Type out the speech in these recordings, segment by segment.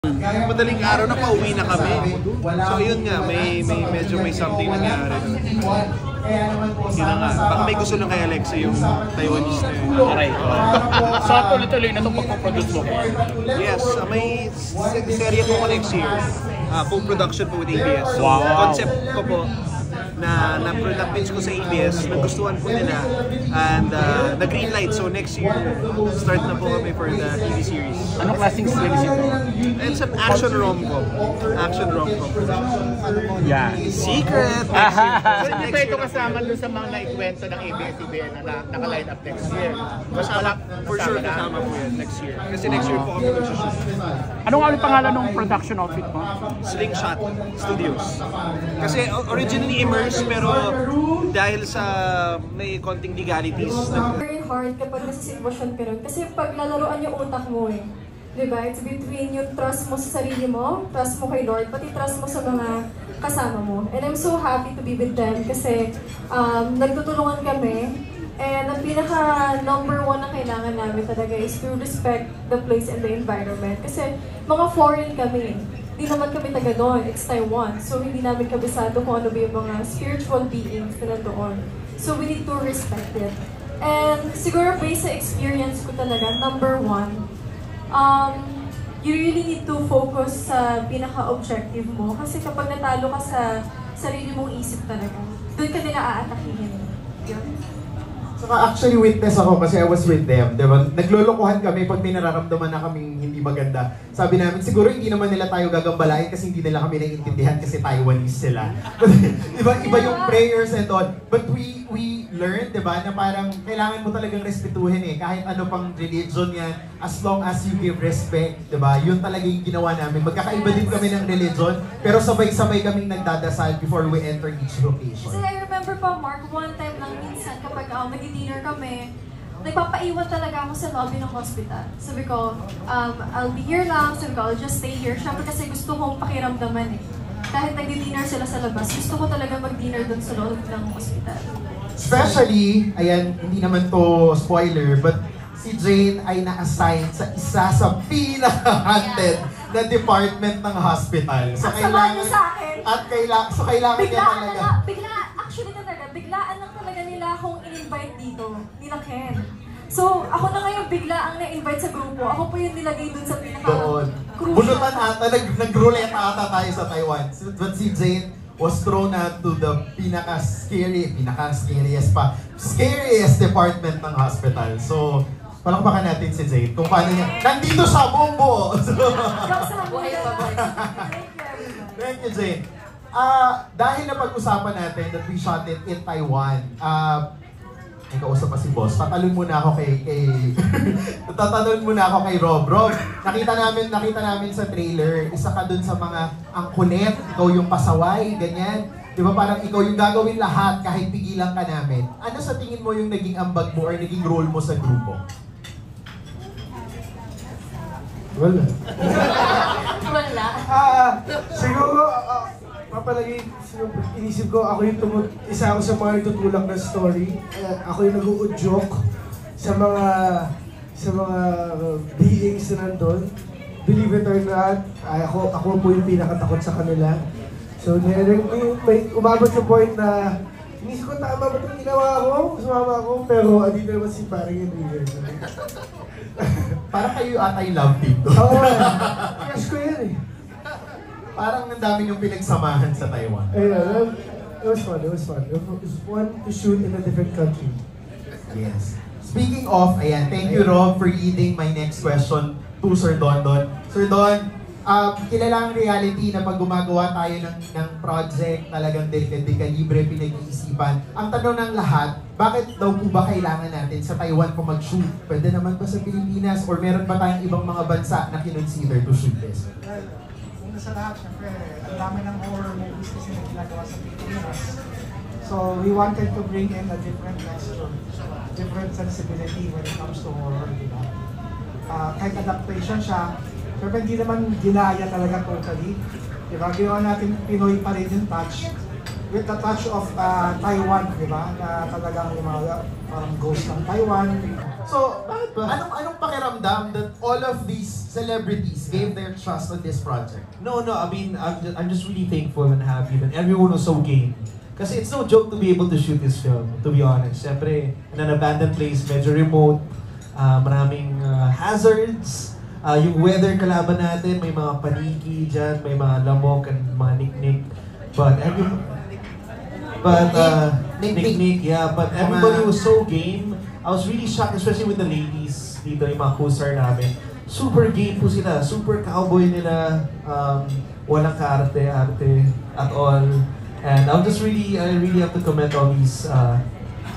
Madaling araw na pauwi na kami. So yun nga, medyo may something nangyari. Yun na nga. Baka may gusto lang kay Alexa yung Taiwanese na yun. Okay. So tuloy-tuloy na itong pagpaproduce mo? Yes, may serye po ko next year. Co-production po with ABS. So, wow. Concept ko po na-pitch ko sa ABS, nagustuhan po nila, and na-greenlight. So next year, start na po kami for the TV series. Anong klaseng series ito? It's an action rom-com. Yeah. Secret! Hindi pa ito kasama doon sa mga naikwento ng ABS-CBN na naka-line up next year? For sure kasama po yan next year. Kasi next year po kami mag-shoot. Anong pangalan ng production outfit mo? Slingshot Studios. Kasi originally Immerse, pero dahil sa may konting legalities. Very hard kapag nasa sitwasyon ka rin. Kasi pag lalaroan yung utak mo eh. Diba? It's between yung trust mo sa sarili mo, trust mo kay Lord, pati trust mo sa mga kasama mo. And I'm so happy to be with them kasi nagtutulungan kami. And ang pinaka number one na kailangan namin talaga is to respect the place and the environment. Kasi mga foreign kami. Hindi naman kami taga doon, it's Taiwan. So hindi namin kabisado kung ano ba yung mga spiritual beings na nandoon. So we need to respect it. And siguro based sa experience ko talaga, number one, you really need to focus sa pinaka-objective mo. Kasi kapag natalo ka sa sarili mong isip talaga, doon ka nila aatakihin. Yun. Saka actually witness ako kasi I was with them, diba? Naglolokohan kami pag may nararamdaman na kaming hindi maganda. Sabi namin, siguro hindi naman nila tayo gagambalain kasi hindi nila kami naiintindihan kasi Taiwanese sila. Diba? Iba yung prayers and all. But we learned, diba, na parang kailangan mo talagang respetuhin eh. Kahit ano pang religion yan, as long as you give respect, diba? Yun talaga yung ginawa namin. Magkakaiba din kami ng religion, pero sabay-sabay kaming nagdadasal before we enter each location. Kasi I remember pa, Mark, one time lang minsan kapag nag-dinner kami, nagpapaiwan talaga ako sa lobby ng hospital. Sabi ko, I'll be here lang, sabi ko, I'll just stay here. Siyempre kasi gusto kong pakiramdaman eh. Kahit nag-dinner sila sa labas, gusto ko talaga mag-dinner doon sa loob ng hospital. Especially, ayan, hindi naman to spoiler, but si Jane ay na-assign sa isa sa pinaka-haunted na department ng hospital. So kailangan sa akin. At kailangan niya talaga. Biglaan lang talaga nila akong in-invite dito, nila Ken. So, ako na ngayon bigla ang na-invite sa grupo. Ako po yung nilagay dun sa pinaka-crucial. Bunutan ata, nag-roulette ata tayo sa Taiwan. But si Jane was thrown out to the scariest department ng hospital. So, palakpakan natin si Jane kung paano niya. Nandito siya, bumbo! Thank you, Jane. Dahil napag-usapan natin that we shot it in Taiwan, may kausap pa si boss. Tatalon muna ako kay Rob. Rob, nakita namin sa trailer, isa ka dun sa mga ang kulit, ikaw yung pasaway, ganyan. Di ba parang ikaw yung gagawin lahat kahit pigilan ka namin. Ano sa tingin mo yung naging ambag mo or naging role mo sa grupo? Wala. Wala. Siguro, papalagi, inisip ko, ako yung isa ako sa mga nagtutulak ng story. Ako yung nag-uudyok sa mga beings na nandun. Believe it or not, ako po yung pinakatakot sa kanila. So, may umabot sa point na inisip ko, tama ba itong ginawa ko? Sumama ako, pero andito naman si parang yung leader. Parang kayo ata yung love team. Oo, crush ko yan eh. Parang ang dami yung pinagsamahan sa Taiwan. Ayun, it was fun. It was fun to shoot in a different country. Yes. Speaking of, ayan, thank you Rob for leading my next question to Sir Don. Sir Don, kilala ang reality na pag gumagawa tayo ng project, talagang delikalibre, pinag-iisipan. Ang tanong ng lahat, bakit daw po ba kailangan natin sa Taiwan po mag-shoot? Pwede naman ba sa Pilipinas? Or meron ba tayong ibang mga bansa na kinonsider to shoot this? Sa lahat, syempre, ang dami ng horror movies kasi na ginagawa sa Pilipinas. So, we wanted to bring in a different message, different sensibility when it comes to horror, diba? Kahit adaptation siya, pero hindi naman ginaya talaga totally. Diba? Ginawa natin Pinoy pa rin yung touch, with the touch of Taiwan, diba? Na talagang yung mga parang ghost ng Taiwan. So, anong pakiramdam that all of these celebrities gave their trust on this project? No, I mean, I'm just really thankful and happy that everyone was so game. Kasi it's no joke to be able to shoot this film, to be honest. Siyempre, in an abandoned place, medyo remote, maraming hazards. Yung weather kalaban natin, may mga paniki dyan, may mga lamok and mga niknik. But everybody was so game. I was really shocked, especially with the ladies dito, yung mga co-star namin. Super game po sila, super cowboy nila, walang kaarte-arte at all. And I really have to commend all these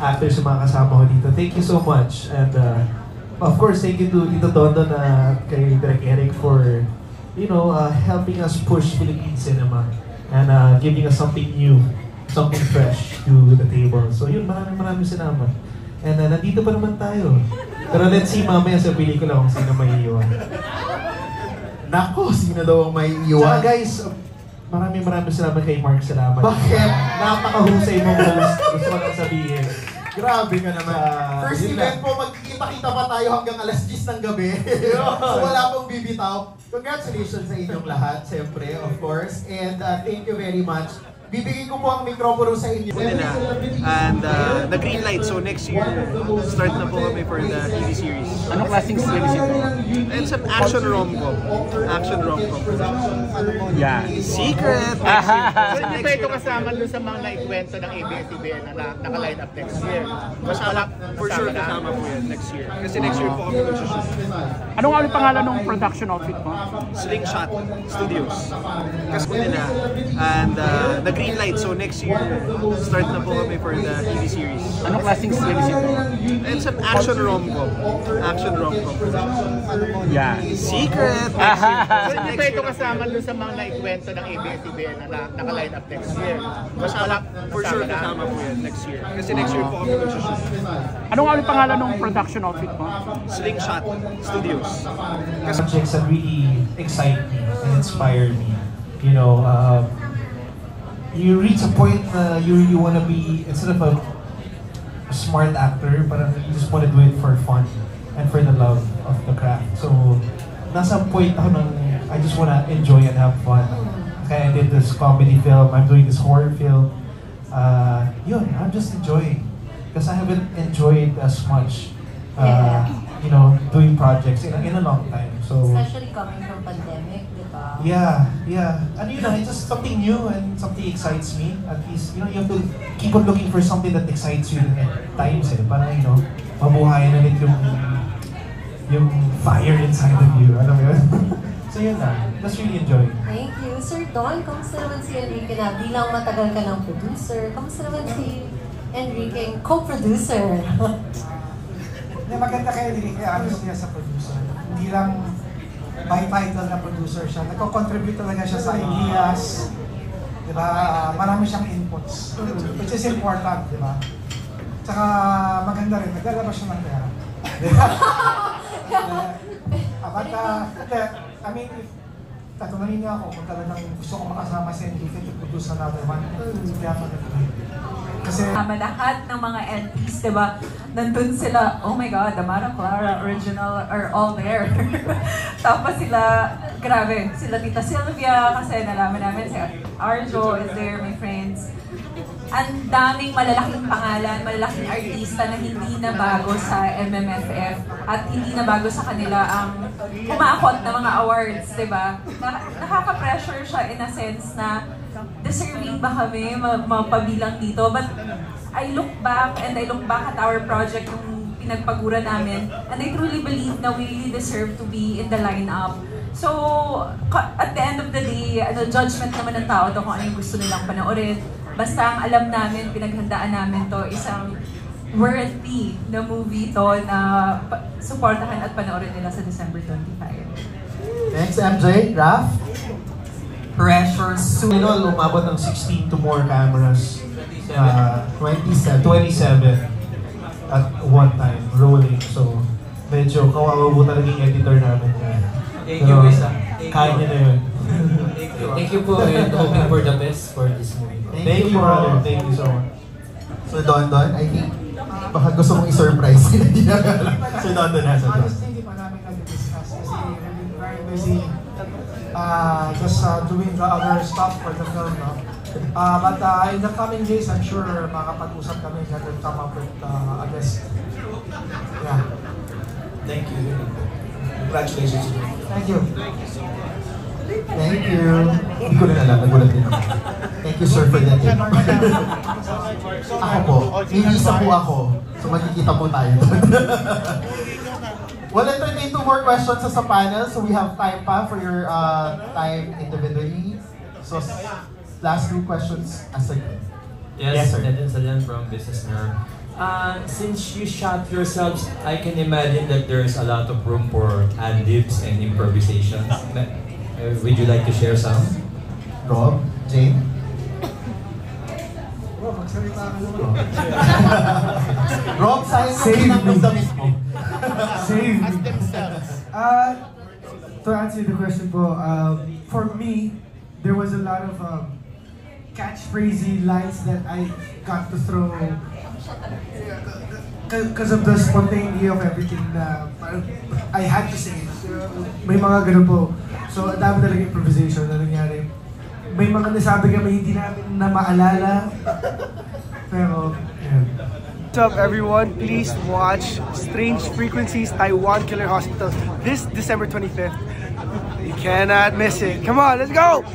actors yung mga kasama ko dito. Thank you so much. And of course, thank you to Tito Dondon at kay Direk Eric for, helping us push Philippine cinema and giving us something new, something fresh to the table. So yun, maraming salamat. And nandito pa naman tayo. Pero let's see mamaya sa pelikula kung sino may iiwan. Nako, sino daw ang may iiwan? Tsaka guys, maraming salamat kay Mark. Salamat. Bakit? Napakahusay mong host. Gusto ko lang sabihin. Grabe ka naman. First event po, magkikita-kita pa tayo hanggang alas 10 ng gabi. So wala pong bibitaw. Congratulations sa inyong lahat, siyempre, of course. And thank you very much. Bibigay ko po ang mikropono sa inyo. And the-green light, so next year, start na po kami for the TV series. Anong klaseng series ito? It's an action rom-com. Yeah. Secret! So hindi pa ito kasama doon sa mga naikwento ng ABS-CBN na naka-line up next year? For sure kasama po yan next year. Kasi next year po kami mag-shoot. Anong ulit pangalan ng production outfit mo? Slingshot Studios. Kasi po nila. And the-green light, so next year, start na po kami for the TV series. Anong klaseng series ito? It's an action rom-com. Yeah. Secret! So hindi pa ito kasama doon sa mga naikwento ng ABS-CBN na naka-line up next year? For sure kasama po yan next year. Kasi next year po kami mag-shoot. Anong ulit pangalan ng production outfit mo? Slingshot Studios. Projects that really excite me and inspire me. You reach a point na you really want to be, instead of a smart actor, parang you just want to do it for fun and for the love of the craft. So, nasa point ako ng I just want to enjoy and have fun. Kaya I did this comedy film, I'm doing this horror film. I'm just enjoying. Because I haven't enjoyed as much, doing projects in a long time. So, especially coming from pandemic, di ba? Yeah. And it's just something new and something excites me. At least, you have to keep on looking for something that excites you at times, para, mabuhayan ulit yung fire inside of you. Alam mo yun? So yun lang. Just really enjoy. Thank you. Sir Don, kamusta naman si Enrique na bilang matagal ka ng producer? Kamusta naman si Enrique, co-producer? Maganda kay Enrique, honest niya sa producer. Hindi lang by title na producer siya. Nagko-contribute talaga siya sa ideas. Diba? Marami siyang inputs. Which is important, diba? Tsaka maganda rin, naglalabas siya ng pera. I mean, tatanungin niya ako kung talagang gusto ko makasama si Enrique to produce another one. Kaya kasi lahat ng mga LPs, diba? Nandun sila, oh my God, Amara, Clara, original are all there. Tapos sila, grabe, sila Tita Sylvia, kasi nalaman namin si Arjo is there, my friends. Ang daming malalaking pangalan, malalaking artista na hindi na bago sa MMFF at hindi na bago sa kanila ang umaakot na mga awards, diba? Nakaka-pressure siya in a sense na deserving ba kami mapabilang dito? But I look back at our project yung pinagpagura namin and I truly believe na we really deserve to be in the lineup. So, at the end of the day, judgment naman ng tao to kung ano yung gusto nilang panoorin. Basta ang alam namin, pinaghandaan namin to, isang worthy na movie to na supportahan at panoorin nila sa December 25. Thanks, MJ. Raf? Pressure soon. Umabot ng 16 to more cameras. 27 at one time, rolling. So, medyo kawawa po talaga yung editor namin. Thank you, Wisa. Kaya niya na yun. Thank you po and hoping for the best for this movie. Thank you, brother. Thank you so much. So, Don, I think Baka gusto mong i-surprise. So, doon na. Honestly, hindi pa namin nag-discuss kasi really very busy just doing the other stuff for the film, no? But in the coming days, I'm sure makakapag-usap kami and we'll come up with a list. Yeah. Thank you. Congratulations. Thank you. Thank you. Hindi ko rin alam, nagulat din ako. Thank you, sir, for that. Ako po, nilisa po ako. So magkikita po tayo doon. We'll entertain 2 more questions sa panel. So we have time pa for your time individually. So last 2 questions as a group. Yes, sir. Neden Salyan from Business Nerve. Since you shot yourselves, I can imagine that there's a lot of room for ad-libs and improvisations. Would you like to share some? Rob, Jane? Rob, sayang mo pinag-damit mo. Save me. To answer the question po, for me, there was a lot of catchphrasey lines that I got to throw because of the spontaneity of everything na I had to say it. May mga ganun po. So, ang dami talaga improvisation na nangyari. May mga nasabi kami hindi namin na maalala. Pero, yeah. What's up, everyone? Please watch Strange Frequencies Taiwan Killer Hospital this December 25th. You cannot miss it. Come on, let's go!